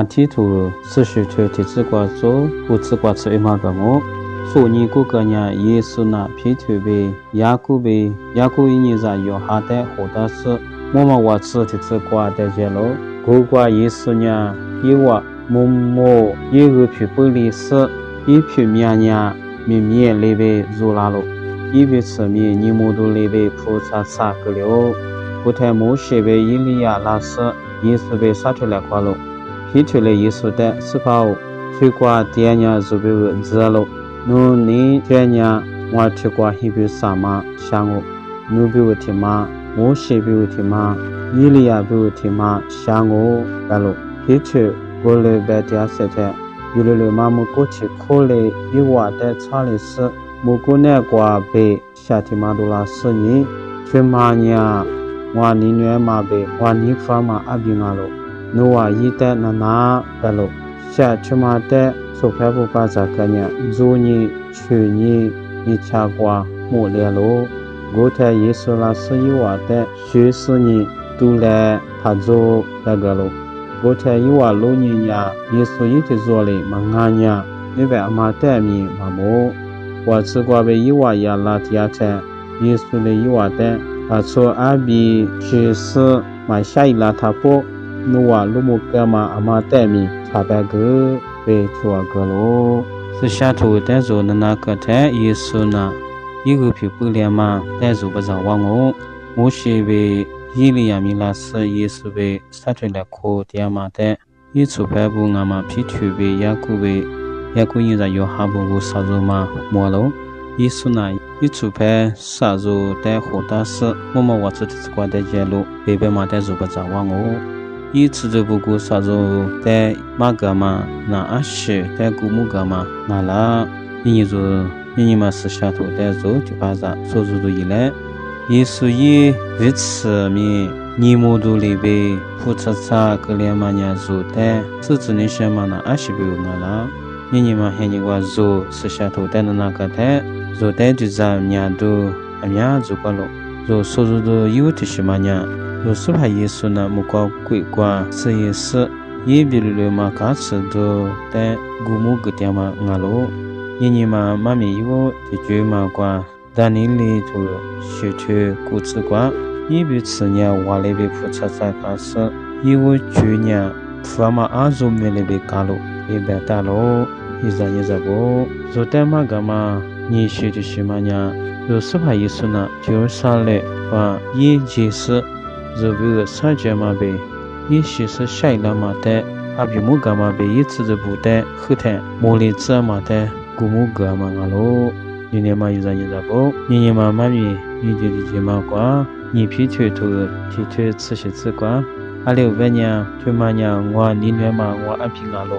马蹄图40条体质挂做不自挂吃一马个么所以各个人耶稣那皮图呗雅各一年在有哈的活的是我们我吃体质挂的节喽各挂耶稣呢一瓦某某一个皮不离是一皮面呢面面里边入拉喽一边吃面你们都里边菩萨撒个了不太某些呗伊利亚拉斯耶稣被杀出来挂喽皮图了耶稣的是否推挂第二年就被知了努你这样我推挂一边啥嘛想我努比我听嘛某些比我听嘛伊利亚比我听嘛想我来了皮图过来白点色的有了嘛么过去可来一瓦的查理斯木过那挂被夏天嘛多拉4年去嘛呀我你女嘛被我你父嘛阿比嘛了努瓦一的那白了下去嘛的所拍不把这个呢昨年去年一查挂木来了我在耶稣拉4一瓦的学4年都来他做那个了我在一瓦6年呀耶稣一直做了蛮呀那边嘛带米嘛么我吃过被一瓦呀拉提亚菜耶稣的一瓦的把错阿比学4买下一拉他不努瓦鲁木格嘛阿妈带米查白个被错个喽是下头带走的那个台耶稣呢一个皮不连嘛带走不着忘我我是被伊利亚米拉斯耶稣被杀出来哭第二嘛的一出拍不俺嘛皮图被雅各因在有哈不不杀肉嘛没了耶稣呢一出拍杀肉带活的是我们我这次过的节路被嘛带走不着忘我一次就不过杀肉带马格嘛那阿是带古木格嘛那啦你嘛是下头带走就把这所做的以来耶稣也为此面尼摩都里边菩萨格连嘛呀做的自己那些嘛那阿是不用啦你嘛还你话做是下头带的那个的做的就在面都面做过了做所做的有的是嘛呀做是怕耶稣呢木瓜鬼瓜是也是也比如嘛卡吃的的古木个点嘛了你嘛妈咪有的就嘛瓜但你里头学去故事瓜一比此年我那边菩萨在开始因为去年父妈阿祖没那边干了也别打了一直不做的嘛干嘛你学的什么呢就是怕意思呢就上来把一件事如果上节嘛呗一些是下一了嘛的阿比木干嘛呗一次就不的后台莫里子嘛的古木干嘛了你年嘛一直不你年嘛妈咪你就的嘛瓜你皮腿头皮腿吃些吃瓜阿六百年推嘛年我你年嘛我阿平阿了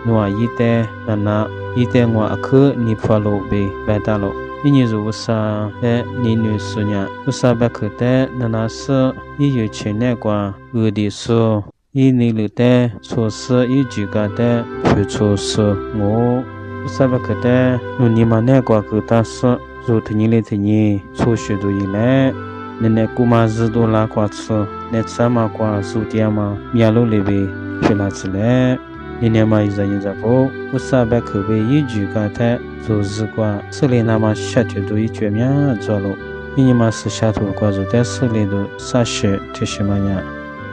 我一代那一代我阿克你发了呗白打了你年如啥的你女孙呀如啥白克的那是一有钱那瓜我的说一年了的错事一句个的去错事我啥白克的你嘛那瓜个大事如听你来听你错学都以来那古马日多拉瓜吃那什么瓜数点嘛面路里边去拿起来你年嘛一直不我啥白口碑一句个的做日瓜这里那么下头都一卷面做了你嘛是下头瓜做但是里头啥学这什么呀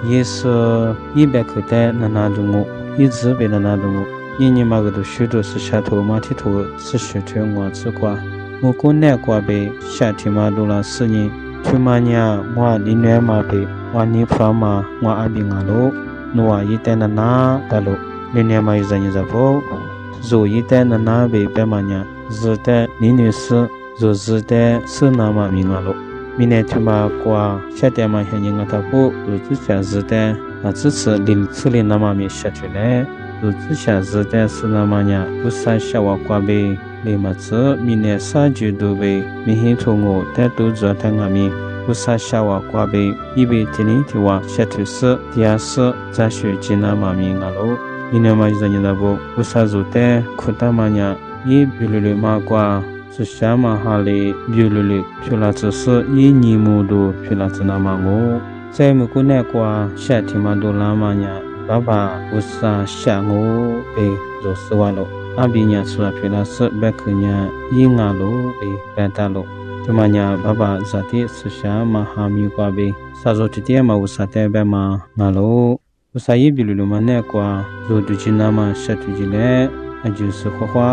也是100口的那种我一直被那种我你嘛个都许多是下头马蹄头是学头我吃瓜我过那瓜被下天嘛多了4年去嘛呀我你女嘛被我你父嘛我阿比阿罗我一代那的罗你年嘛一直不做一代那被白嘛呀日代你女士做日代是那么明阿罗明年去嘛瓜下代嘛还人他不做之前日代啊支持零次零那么没下去来做之前日代是那么呀不三下我瓜被你嘛子明年30度被明天从我带都做他阿咪不三下我瓜被一被今年的话下去是第二次在学习那么明阿罗明年嘛一直不三做的苦大嘛呀一比如嘛瓜是下嘛哈里比如去了只是一年木多去了只那么我在美国那瓜夏天嘛多拉嘛呀ဘာဘာဥစာရှာငိုပေဇောဆွာလို့အဘိညာဆွာဖေလာစဘက်ခညာယင်းငါလို့ပေပန်တလို့ဒီမညာဘာဘာဇာတိဆရှာမဟာမြူကွာပေစာဇောတတိယမဥစာတဲ့ဘက်မှာငါလို့ဥစာရေးပြီလူမနဲ့ကွာဇိုဒူချင်နာမရှတ်တူကြီးနဲ့အကျူစခွာ